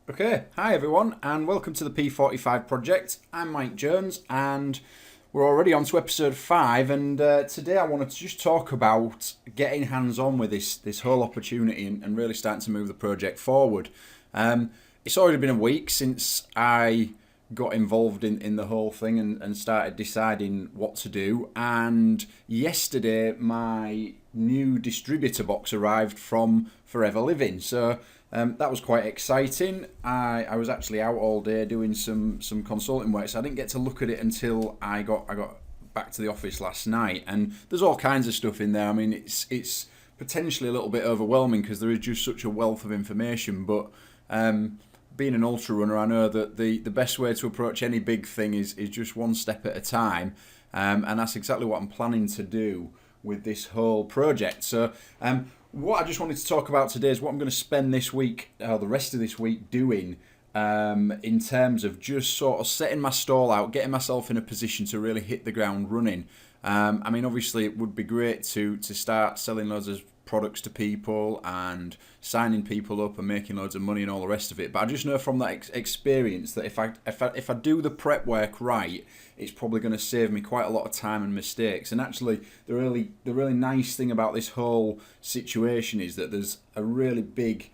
Okay, hi everyone, and welcome to the P45 project. I'm Mike Jones, and we're already on to episode 5. And today I wanted to just talk about getting hands-on with this whole opportunity and really starting to move the project forward. It's already been a week since I got involved in the whole thing and started deciding what to do. And yesterday, my new distributor box arrived from Forever Living. So that was quite exciting. I was actually out all day doing some consulting work, so I didn't get to look at it until I got back to the office last night. And there's all kinds of stuff in there. I mean, it's potentially a little bit overwhelming because there is just such a wealth of information. But being an ultra runner, I know that the best way to approach any big thing is just one step at a time, and that's exactly what I'm planning to do with this whole project. So what I just wanted to talk about today is what I'm going to spend this week, the rest of this week, doing in terms of just sort of setting my stall out, getting myself in a position to really hit the ground running. I mean, obviously, it would be great to start selling loads of products to people and signing people up and making loads of money and all the rest of it. But I just know from that experience that if I do the prep work right, it's probably going to save me quite a lot of time and mistakes. And actually, the really nice thing about this whole situation is that there's a really big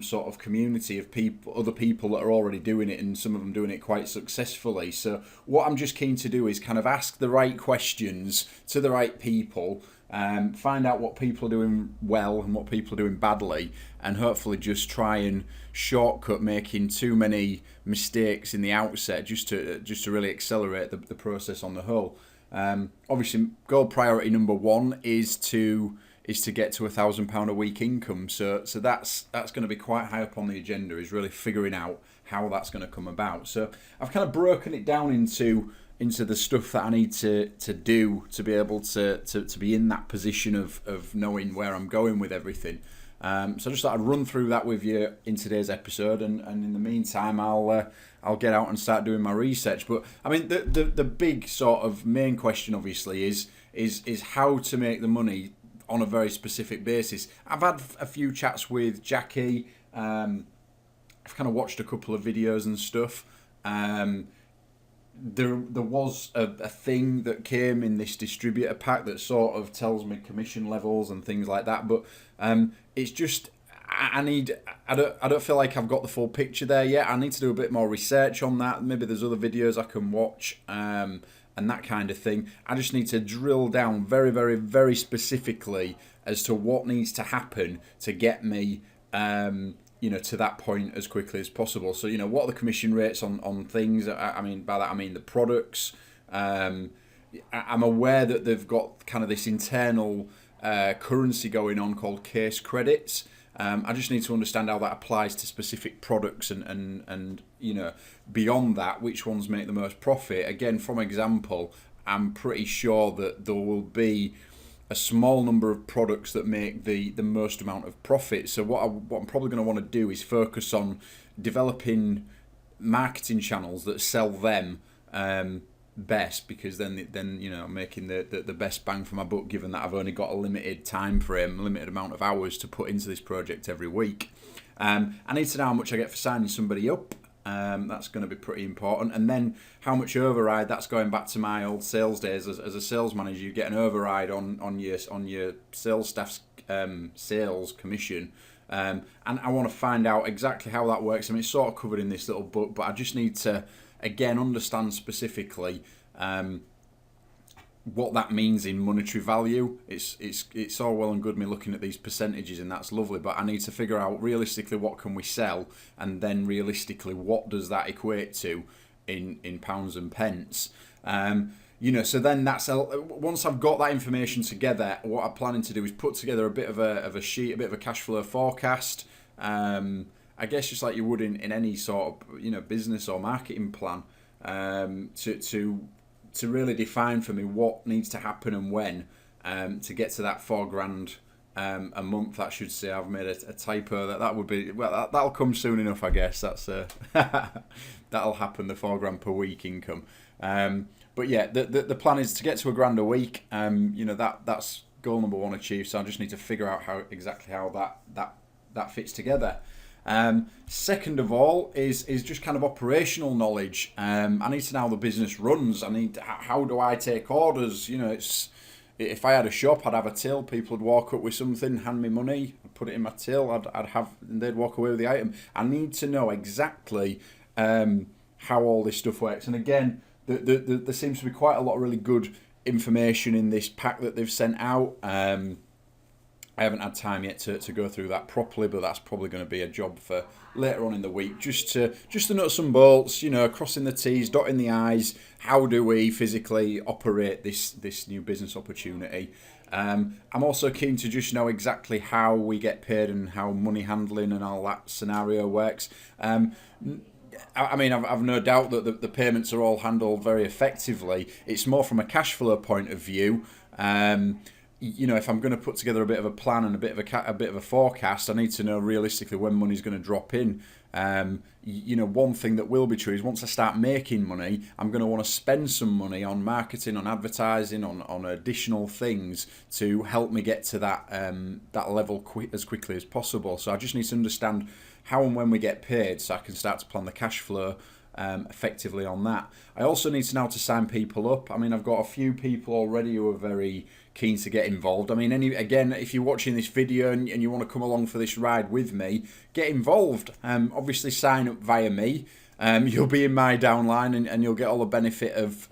sort of community of people, other people that are already doing it, and some of them doing it quite successfully. So what I'm just keen to do is kind of ask the right questions to the right people, find out what people are doing well and what people are doing badly, and hopefully just try and shortcut making too many mistakes in the outset, just to really accelerate the process on the whole. Obviously, goal priority number one is to get to £1,000 a week income. So that's going to be quite high up on the agenda, is really figuring out how that's going to come about. So I've kind of broken it down into the stuff that I need to do to be able to be in that position of knowing where I'm going with everything. So I just thought I'd run through that with you in today's episode, and in the meantime I'll get out and start doing my research. But I mean, the big sort of main question obviously is how to make the money on a very specific basis. I've had a few chats with Jackie. I've kind of watched a couple of videos and stuff. There was a thing that came in this distributor pack that sort of tells me commission levels and things like that, but it's just I don't feel like I've got the full picture there yet. I need to do a bit more research on that. Maybe there's other videos I can watch and that kind of thing. I just need to drill down very, very, very specifically as to what needs to happen to get me to that point as quickly as possible. So, what are the commission rates on things? I mean, by that I mean the products. I'm aware that they've got kind of this internal currency going on called case credits. I just need to understand how that applies to specific products and beyond that, which ones make the most profit. Again, from example, I'm pretty sure that there will be a small number of products that make the most amount of profit. So what I'm probably going to want to do is focus on developing marketing channels that sell them best, because then I'm making the best bang for my buck, given that I've only got a limited time frame, a limited amount of hours to put into this project every week. I need to know how much I get for signing somebody up. That's going to be pretty important. And then how much override, that's going back to my old sales days as a sales manager. You get an override on your sales staff's sales commission. And I want to find out exactly how that works. I mean, it's sort of covered in this little book, but I just need to, again, understand specifically what that means in monetary value. It's all well and good me looking at these percentages, and that's lovely, but I need to figure out realistically what can we sell, and then realistically what does that equate to in pounds and pence. So then once I've got that information together, what I'm planning to do is put together a bit of a sheet, a bit of a cash flow forecast. I guess just like you would in any sort of business or marketing plan, to really define for me what needs to happen and when to get to that £4,000 a month. That should say, I've made a typo. That would be, well, that'll come soon enough, I guess. That's that'll happen. The £4,000 per week income. But yeah, the plan is to get to £1,000 a week. That's goal number one achieved. So I just need to figure out exactly how that fits together. Second of all is just kind of operational knowledge. I need to know how the business runs. How do I take orders? It's if I had a shop, I'd have a till. People would walk up with something, hand me money, I'd put it in my till. And they'd walk away with the item. I need to know exactly how all this stuff works. And again, there seems to be quite a lot of really good information in this pack that they've sent out. I haven't had time yet to go through that properly, but that's probably going to be a job for later on in the week, just to nut some bolts, crossing the T's, dotting the I's. How do we physically operate this new business opportunity? I'm also keen to just know exactly how we get paid and how money handling and all that scenario works. I've no doubt that the payments are all handled very effectively. It's more from a cash flow point of view. If I'm going to put together a bit of a plan and a bit of a forecast, I need to know realistically when money's going to drop in. One thing that will be true is once I start making money, I'm going to want to spend some money on marketing, on advertising, on additional things to help me get to that level as quickly as possible. So I just need to understand how and when we get paid so I can start to plan the cash flow effectively on that. I also need to know how to sign people up. I've got a few people already who are very keen to get involved. Again, if you're watching this video and you want to come along for this ride with me, get involved. Obviously sign up via me. You'll be in my downline and you'll get all the benefit of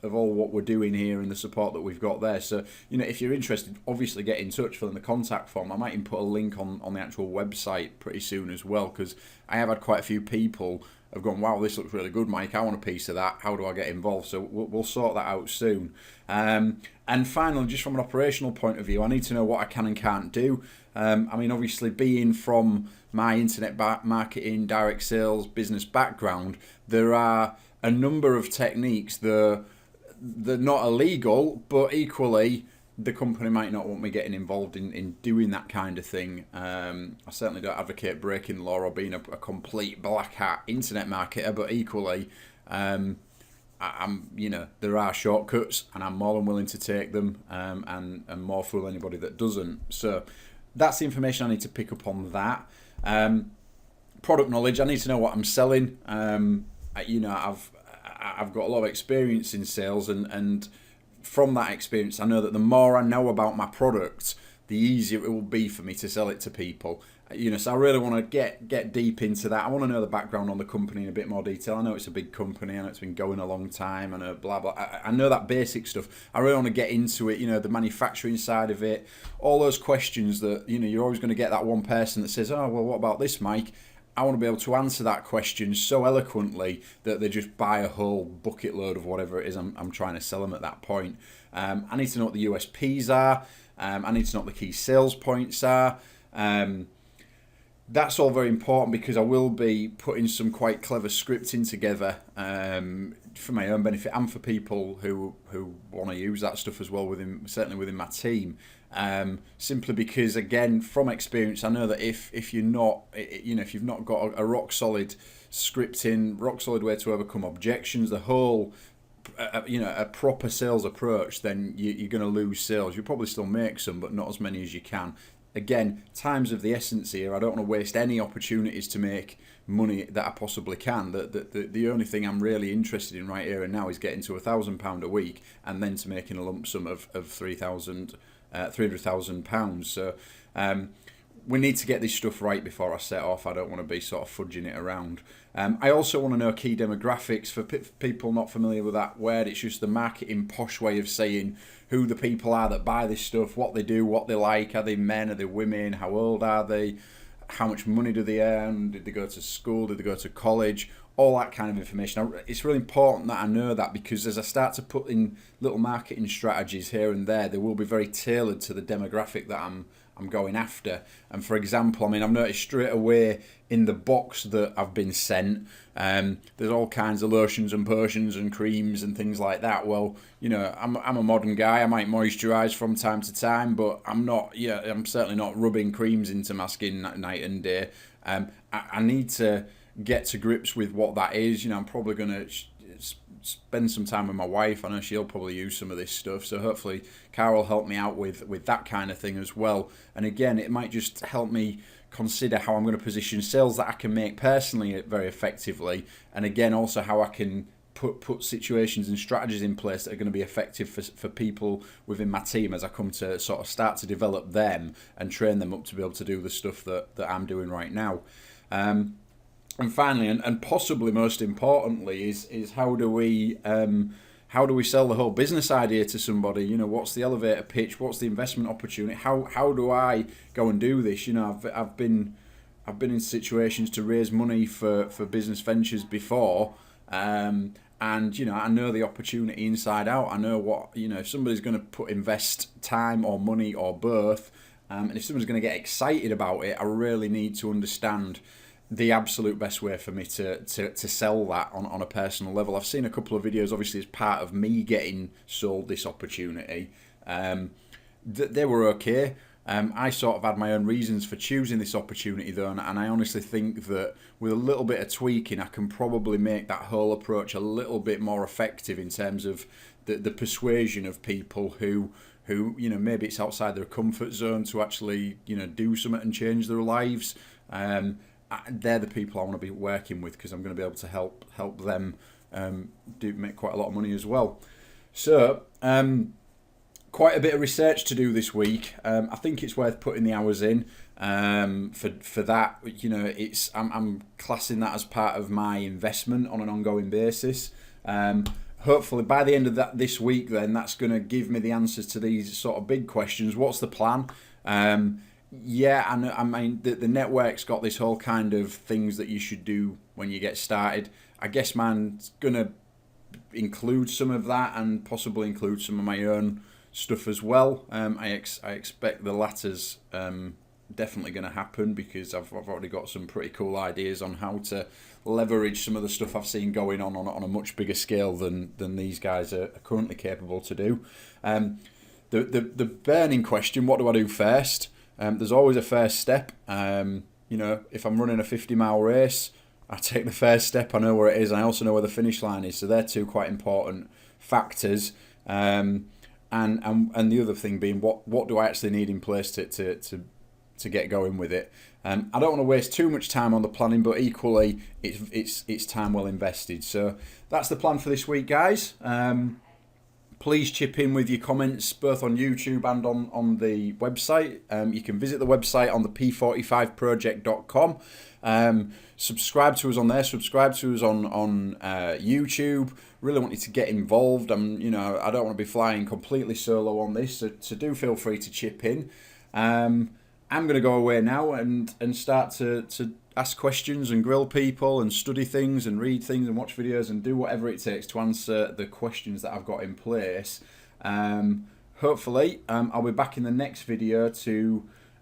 all what we're doing here and the support that we've got there. So, if you're interested, obviously get in touch, fill in the contact form. I might even put a link on the actual website pretty soon as well, because I have had quite a few people have gone, wow, this looks really good, Mike, I want a piece of that, how do I get involved? So we'll sort that out soon. And finally, just from an operational point of view, I need to know what I can and can't do. Obviously being from my internet marketing, direct sales, business background, there are a number of techniques that they're not illegal, but equally the company might not want me getting involved in doing that kind of thing. I certainly don't advocate breaking the law or being a complete black hat internet marketer, but equally, there are shortcuts, and I'm more than willing to take them, and more fool anybody that doesn't. So that's the information I need to pick up on that. Product knowledge, I need to know what I'm selling. I've got a lot of experience in sales, and from that experience, I know that the more I know about my product, the easier it will be for me to sell it to people. So I really want to get deep into that. I want to know the background on the company in a bit more detail. I know it's a big company. I know it's been going a long time. I know blah, blah. I know that basic stuff. I really want to get into it, the manufacturing side of it, all those questions that, you're always going to get that one person that says, oh, well, what about this, Mike? I want to be able to answer that question so eloquently that they just buy a whole bucket load of whatever it is I'm trying to sell them at that point. I need to know what the USPs are. I need to know what the key sales points are. That's all very important because I will be putting some quite clever scripting together for my own benefit and for people who want to use that stuff as well, certainly within my team. Simply because, again, from experience, I know that if you've not got a rock solid scripting, rock solid way to overcome objections, the whole a proper sales approach, then you're going to lose sales. You'll probably still make some, but not as many as you can. Again, time's of the essence here. I don't want to waste any opportunities to make money that I possibly can. The only thing I'm really interested in right here and now is getting to £1,000 a week and then to making a lump sum of £300,000. So we need to get this stuff right before I set off. I don't want to be sort of fudging it around. I also want to know key demographics. For people not familiar with that word, it's just the marketing posh way of saying who the people are that buy this stuff, what they do, what they like. Are they men? Are they women? How old are they? How much money do they earn? Did they go to school? Did they go to college? All that kind of information. It's really important that I know that, because as I start to put in little marketing strategies here and there, they will be very tailored to the demographic that I'm going after. And for example, I've noticed straight away in the box that I've been sent, there's all kinds of lotions and potions and creams and things like that. Well, I'm a modern guy. I might moisturise from time to time, but I'm certainly not rubbing creams into my skin night and day. I need to get to grips with what that is. I'm probably going to spend some time with my wife. I know she'll probably use some of this stuff, so hopefully Carol will help me out with that kind of thing as well. And again, it might just help me consider how I'm going to position sales that I can make personally very effectively, and again also how I can put situations and strategies in place that are going to be effective for people within my team as I come to sort of start to develop them and train them up to be able to do the stuff that I'm doing right now. And finally, and possibly most importantly, is how do we sell the whole business idea to somebody? You know, what's the elevator pitch? What's the investment opportunity? How do I go and do this? You know, I've been in situations to raise money for business ventures before. And, you know, I know the opportunity inside out. I know what, you know, if somebody's going to invest time or money or both, and if someone's going to get excited about it, I really need to understand the absolute best way for me to sell that on a personal level. I've seen a couple of videos, obviously, as part of me getting sold this opportunity. They were okay. I sort of had my own reasons for choosing this opportunity though, and I honestly think that with a little bit of tweaking I can probably make that whole approach a little bit more effective in terms of the persuasion of people who you know, maybe it's outside their comfort zone to actually, you know, do something and change their lives. They're the people I want to be working with, because I'm going to be able to help them make quite a lot of money as well. So quite a bit of research to do this week. I think it's worth putting the hours in for that. You know, I'm classing that as part of my investment on an ongoing basis. Hopefully by the end of this week, then that's going to give me the answers to these sort of big questions. What's the plan? Yeah, I mean the network's got this whole kind of things that you should do when you get started. I guess mine's going to include some of that and possibly include some of my own stuff as well. I expect the latter's definitely going to happen, because I've already got some pretty cool ideas on how to leverage some of the stuff I've seen going on a much bigger scale than these guys are currently capable to do. The burning question, what do I do first? There's always a first step. You know, if I'm running a 50-mile race, I take the first step, I know where it is, and I also know where the finish line is. So they're two quite important factors. And the other thing being, what do I actually need in place to get going with it? I don't want to waste too much time on the planning, but equally it's time well invested. So that's the plan for this week, guys. Please chip in with your comments both on YouTube and on the website. You can visit the website on the P45project.com. Subscribe to us on there. Subscribe to us on YouTube. Really want you to get involved. You know, I don't want to be flying completely solo on this, so do feel free to chip in. I'm going to go away now and start to ask questions and grill people and study things and read things and watch videos and do whatever it takes to answer the questions that I've got in place. Hopefully, I'll be back in the next video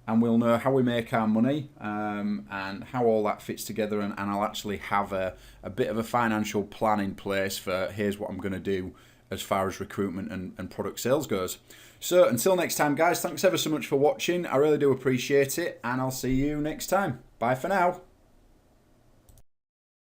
and we'll know how we make our money and how all that fits together, and I'll actually have a bit of a financial plan in place for here's what I'm going to do as far as recruitment and product sales goes. So until next time, guys, thanks ever so much for watching. I really do appreciate it, and I'll see you next time. Bye for now.